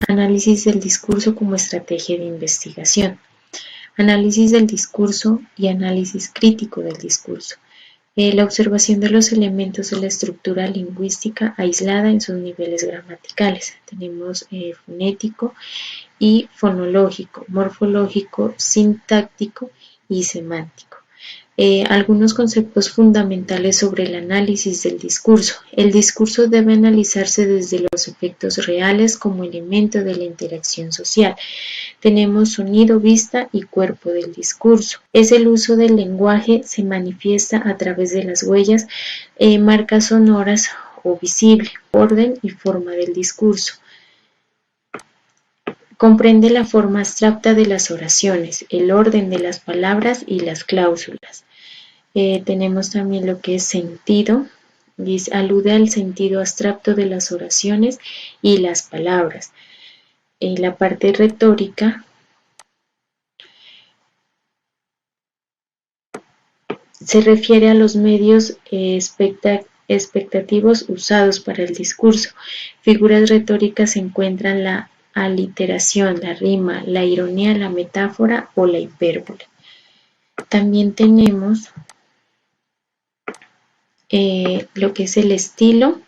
Análisis del discurso como estrategia de investigación. Análisis del discurso y análisis crítico del discurso. La observación de los elementos de la estructura lingüística aislada en sus niveles gramaticales. Tenemos fonético y fonológico, morfológico, sintáctico y semántico. Algunos conceptos fundamentales sobre el análisis del discurso. El discurso debe analizarse desde los efectos reales como elemento de la interacción social. Tenemos sonido, vista y cuerpo del discurso. Es el uso del lenguaje, se manifiesta a través de las huellas, marcas sonoras o visible, orden y forma del discurso. Comprende la forma abstracta de las oraciones, el orden de las palabras y las cláusulas. Tenemos también lo que es sentido, alude al sentido abstracto de las oraciones y las palabras. La parte retórica se refiere a los medios expectativos usados para el discurso. Figuras retóricas se encuentran la aliteración, la rima, la ironía, la metáfora o la hipérbole. También tenemos lo que es el estilo,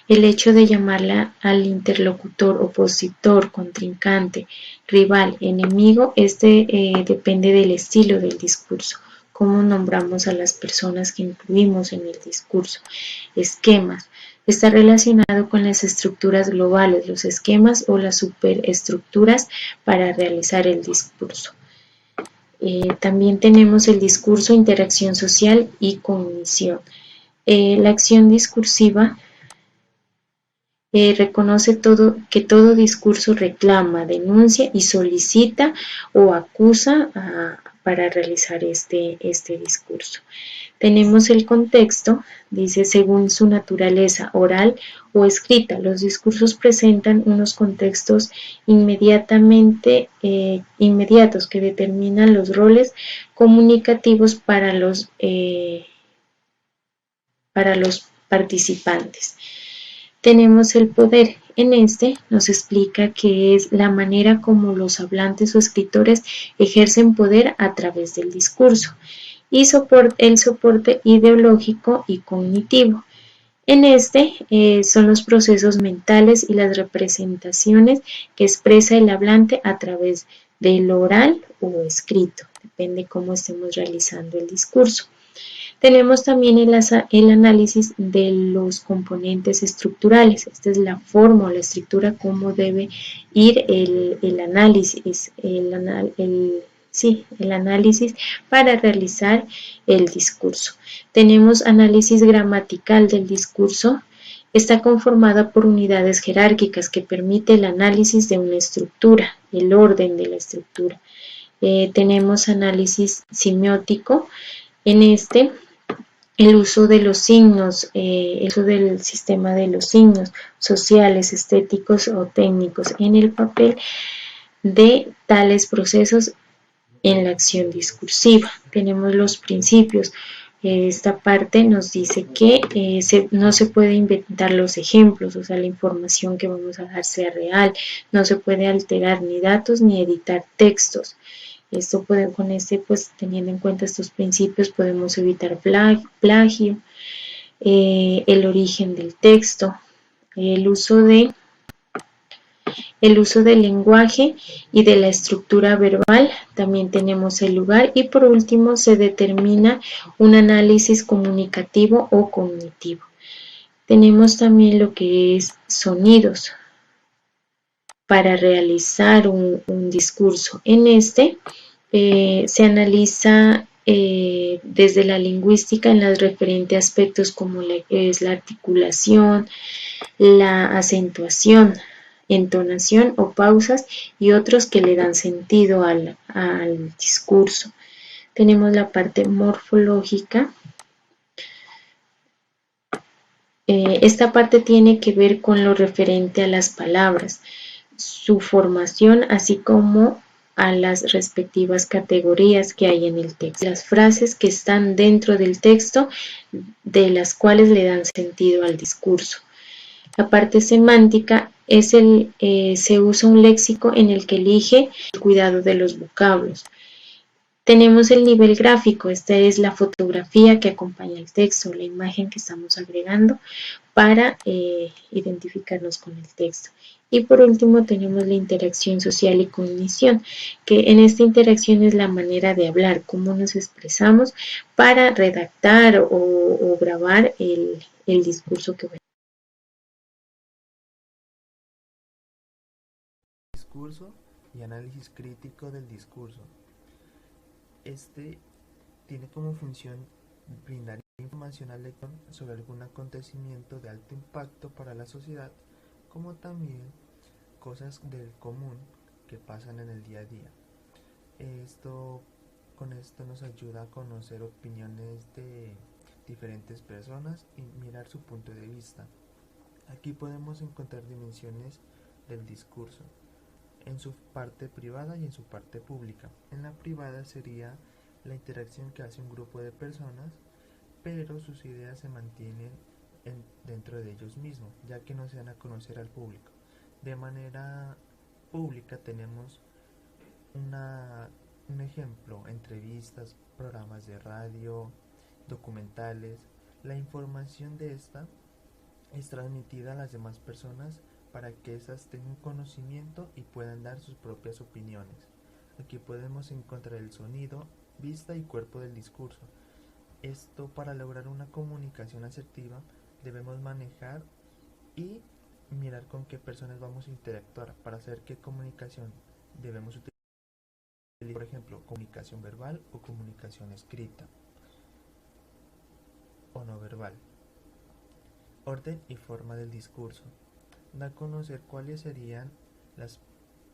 el hecho de llamarla al interlocutor, opositor, contrincante, rival, enemigo, depende del estilo del discurso, cómo nombramos a las personas que incluimos en el discurso. Esquemas, está relacionado con las estructuras globales, los esquemas o las superestructuras para realizar el discurso. También tenemos el discurso, interacción social y cognición. La acción discursiva reconoce que todo discurso reclama, denuncia y solicita o acusa para realizar este discurso. Tenemos el contexto, dice según su naturaleza oral o escrita. Los discursos presentan unos contextos inmediatos que determinan los roles comunicativos para los participantes. Tenemos el poder. En nos explica que es la manera como los hablantes o escritores ejercen poder a través del discurso. Y el soporte ideológico y cognitivo. En son los procesos mentales y las representaciones que expresa el hablante a través del oral o escrito, depende cómo estemos realizando el discurso. Tenemos también el análisis de los componentes estructurales. Esta es la forma o la estructura, cómo debe ir el análisis, el análisis para realizar el discurso. Tenemos análisis gramatical del discurso. Está conformada por unidades jerárquicas que permite el análisis de una estructura, el orden de la estructura. Tenemos análisis semiótico. En el uso de los signos, el uso del sistema de los signos sociales, estéticos o técnicos en el papel de tales procesos en la acción discursiva. Tenemos los principios. Esta parte nos dice que no se puede inventar los ejemplos, o sea, la información que vamos a dar sea real, no se puede alterar ni datos ni editar textos. Pues teniendo en cuenta estos principios podemos evitar plagio, el origen del texto, el uso del lenguaje y de la estructura verbal. También tenemos el lugar y por último se determina un análisis comunicativo o cognitivo. Tenemos también lo que es sonidos para realizar un discurso. En se analiza desde la lingüística en los referentes aspectos como es la articulación, la acentuación, entonación o pausas y otros que le dan sentido al discurso. Tenemos la parte morfológica. Esta parte tiene que ver con lo referente a las palabras, su formación, así como a las respectivas categorías que hay en el texto. Las frases que están dentro del texto, de las cuales le dan sentido al discurso. La parte semántica se usa un léxico en el que elige el cuidado de los vocablos. Tenemos el nivel gráfico, esta es la fotografía que acompaña el texto, la imagen que estamos agregando para identificarnos con el texto. Y por último tenemos la interacción social y cognición, que en esta interacción es la manera de hablar, cómo nos expresamos para redactar o grabar el discurso que Discurso y análisis crítico del discurso. Este tiene como función brindar información al lector sobre algún acontecimiento de alto impacto para la sociedad, como también cosas del común que pasan en el día a día. Esto, con esto nos ayuda a conocer opiniones de diferentes personas y mirar su punto de vista. Aquí podemos encontrar dimensiones del discurso en su parte privada y en su parte pública. En la privada sería la interacción que hace un grupo de personas, pero sus ideas se mantienen dentro de ellos mismos, ya que no se dan a conocer al público. De manera pública tenemos un ejemplo, entrevistas, programas de radio, documentales. La información de esta es transmitida a las demás personas para que éstas tengan conocimiento y puedan dar sus propias opiniones. Aquí podemos encontrar el sonido, vista y cuerpo del discurso. Esto, para lograr una comunicación asertiva, debemos manejar y mirar con qué personas vamos a interactuar para saber qué comunicación debemos utilizar. Por ejemplo, comunicación verbal o comunicación escrita o no verbal. Orden y forma del discurso. Da a conocer cuáles serían las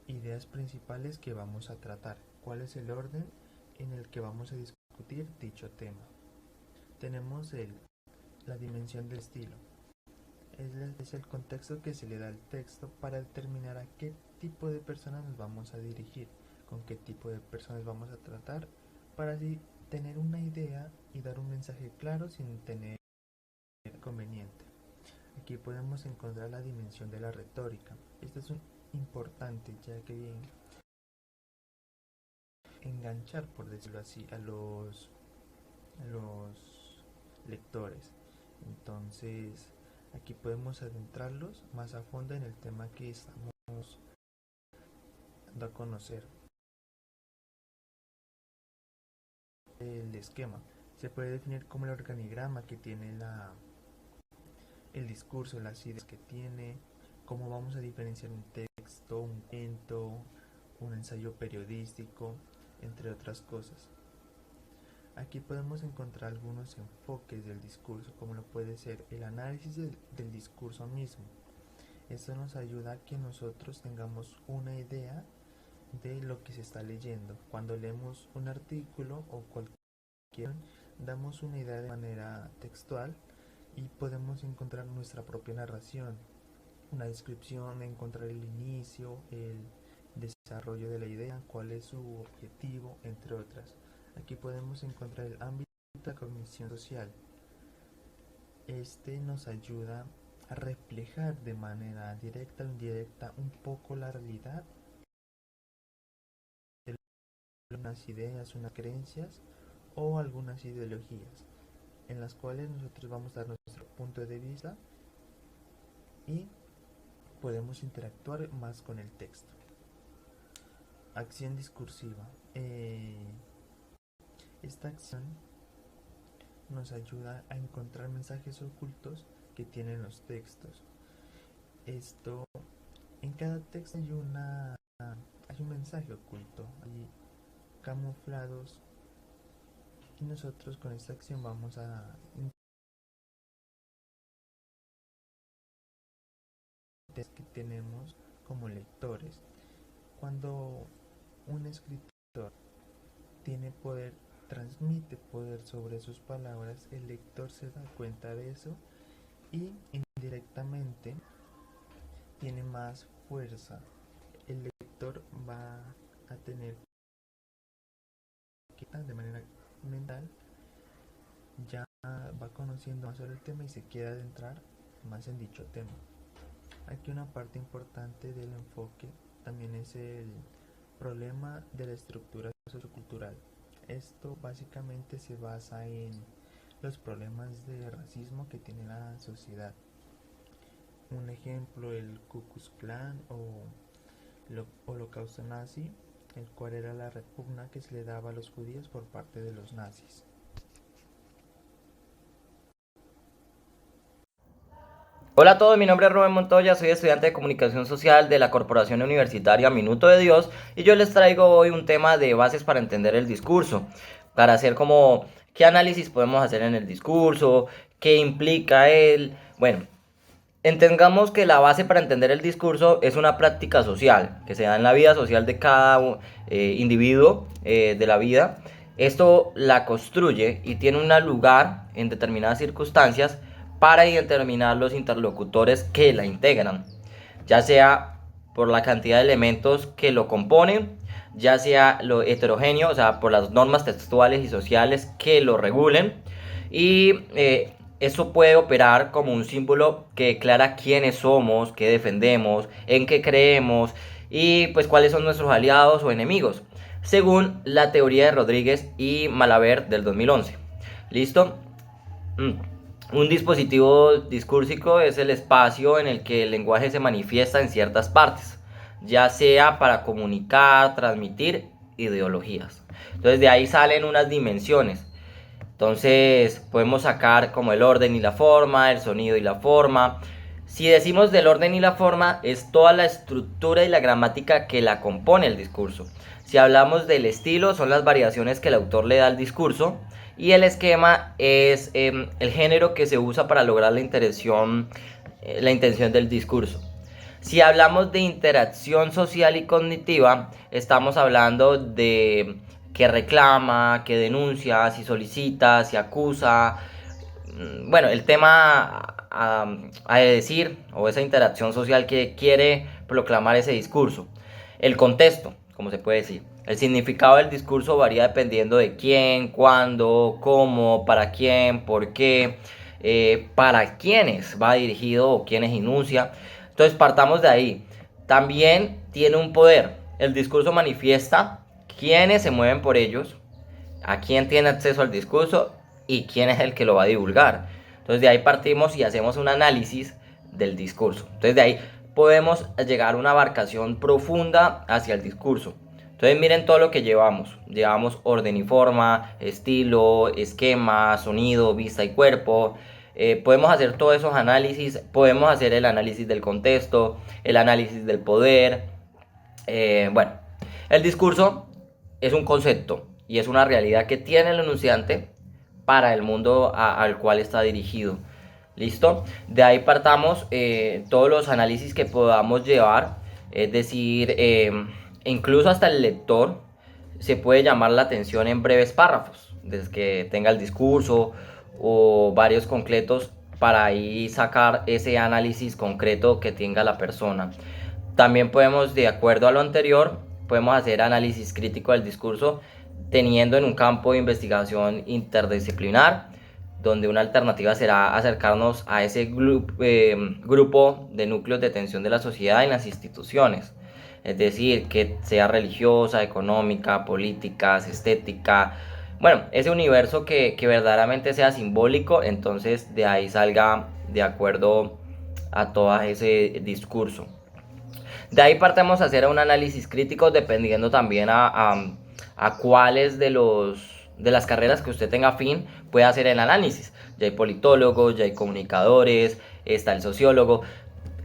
ideas principales que vamos a tratar, cuál es el orden en el que vamos a discutir dicho tema. Tenemos la dimensión del estilo. Es el contexto que se le da al texto para determinar a qué tipo de personas nos vamos a dirigir, con qué tipo de personas vamos a tratar, para así tener una idea y dar un mensaje claro sin tener inconveniente. Aquí podemos encontrar la dimensión de la retórica. Esto es importante, ya que viene enganchar, por decirlo así, a los lectores. Entonces, aquí podemos adentrarlos más a fondo en el tema que estamos dando a conocer. El esquema se puede definir como el organigrama que tiene el discurso, las ideas que tiene, cómo vamos a diferenciar un texto, un cuento, un ensayo periodístico, entre otras cosas. Aquí podemos encontrar algunos enfoques del discurso, como lo puede ser el análisis del discurso mismo. Esto nos ayuda a que nosotros tengamos una idea de lo que se está leyendo. Cuando leemos un artículo o cualquier, damos una idea de manera textual y podemos encontrar nuestra propia narración, una descripción, encontrar el inicio, el desarrollo de la idea, cuál es su objetivo, entre otras. Aquí podemos encontrar el ámbito de la cognición social. Este nos ayuda a reflejar de manera directa o indirecta un poco la realidad de unas ideas, unas creencias o algunas ideologías, en las cuales nosotros vamos a dar nuestro punto de vista y podemos interactuar más con el texto. Acción discursiva. Esta acción nos ayuda a encontrar mensajes ocultos que tienen los textos. Esto, en cada texto hay un mensaje oculto, hay camuflados, y nosotros con esta acción vamos a que tenemos como lectores. Cuando un escritor tiene poder, transmite poder sobre sus palabras, el lector se da cuenta de eso y indirectamente tiene más fuerza. El lector va a tener que, de manera mental, ya va conociendo más sobre el tema y se quiere adentrar más en dicho tema. Aquí una parte importante del enfoque también es el problema de la estructura sociocultural. Esto básicamente se basa en los problemas de racismo que tiene la sociedad. Un ejemplo, el Ku Klux Klan o el holocausto nazi, el cual era la repugna que se le daba a los judíos por parte de los nazis. Hola a todos, mi nombre es Rubén Montoya, soy estudiante de Comunicación Social de la Corporación Universitaria Minuto de Dios y yo les traigo hoy un tema de bases para entender el discurso, para hacer como qué análisis podemos hacer en el discurso, qué implica él. Bueno, entendamos que la base para entender el discurso es una práctica social que se da en la vida social de cada individuo de la vida. Esto la construye y tiene un lugar en determinadas circunstancias para determinar los interlocutores que la integran, ya sea por la cantidad de elementos que lo componen, ya sea lo heterogéneo, o sea, por las normas textuales y sociales que lo regulen, y eso puede operar como un símbolo que declara quiénes somos, qué defendemos, en qué creemos y pues cuáles son nuestros aliados o enemigos, según la teoría de Rodríguez y Malaver del 2011. ¿Listo? Un dispositivo discúrsico es el espacio en el que el lenguaje se manifiesta en ciertas partes, ya sea para comunicar, transmitir ideologías. Entonces de ahí salen unas dimensiones. Entonces podemos sacar como el orden y la forma, el sonido y la forma. Si decimos del orden y la forma, es toda la estructura y la gramática que la compone el discurso. Si hablamos del estilo, son las variaciones que el autor le da al discurso. Y el esquema es el género que se usa para lograr la intención del discurso. Si hablamos de interacción social y cognitiva, estamos hablando de que reclama, que denuncia, si solicita, si acusa. Bueno, el tema a decir, o esa interacción social que quiere proclamar ese discurso. El contexto, como se puede decir. El significado del discurso varía dependiendo de quién, cuándo, cómo, para quién, por qué, para quiénes va dirigido o quiénes enuncia. Entonces partamos de ahí. También tiene un poder. El discurso manifiesta quiénes se mueven por ellos, a quién tiene acceso al discurso y quién es el que lo va a divulgar. Entonces de ahí partimos y hacemos un análisis del discurso. Entonces de ahí podemos llegar a una abarcación profunda hacia el discurso. Entonces miren todo lo que llevamos. Llevamos orden y forma, estilo, esquema, sonido, vista y cuerpo. Podemos hacer todos esos análisis. Podemos hacer el análisis del contexto, el análisis del poder. Bueno, el discurso es un concepto y es una realidad que tiene el enunciante para el mundo al cual está dirigido. ¿Listo? De ahí partamos todos los análisis que podamos llevar. Es decir, incluso hasta el lector se puede llamar la atención en breves párrafos, desde que tenga el discurso o varios concretos para ahí sacar ese análisis concreto que tenga la persona. También podemos, de acuerdo a lo anterior, podemos hacer análisis crítico del discurso teniendo en un campo de investigación interdisciplinar, donde una alternativa será acercarnos a ese grupo de núcleos de tensión de la sociedad en las instituciones. Es decir, que sea religiosa, económica, políticas, estética. Bueno, ese universo que verdaderamente sea simbólico, entonces de ahí salga de acuerdo a todo ese discurso. De ahí partemos a hacer un análisis crítico dependiendo también a cuáles de las carreras que usted tenga afín puede hacer el análisis. Ya hay politólogos, ya hay comunicadores, está el sociólogo.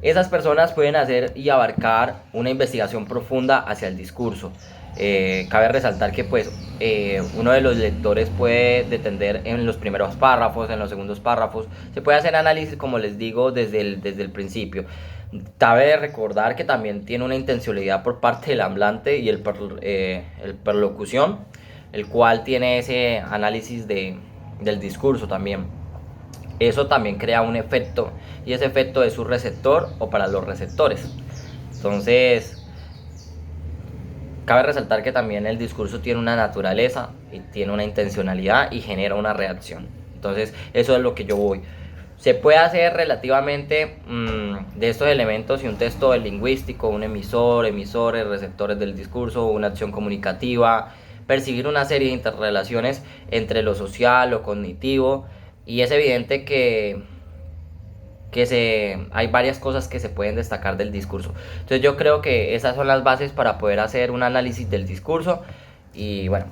Esas personas pueden hacer y abarcar una investigación profunda hacia el discurso. Cabe resaltar que pues uno de los lectores puede detender en los primeros párrafos, en los segundos párrafos. Se puede hacer análisis, como les digo, desde el principio. Cabe recordar que también tiene una intencionalidad por parte del hablante y el perlocución, el cual tiene ese análisis del discurso también. Eso también crea un efecto y ese efecto es un receptor o para los receptores. Entonces, cabe resaltar que también el discurso tiene una naturaleza y tiene una intencionalidad y genera una reacción. Entonces, eso es lo que yo voy. Se puede hacer relativamente de estos elementos y un texto lingüístico, un emisor, emisores, receptores del discurso, una acción comunicativa, percibir una serie de interrelaciones entre lo social, lo cognitivo, y es evidente que hay varias cosas que se pueden destacar del discurso. Entonces yo creo que esas son las bases para poder hacer un análisis del discurso y bueno,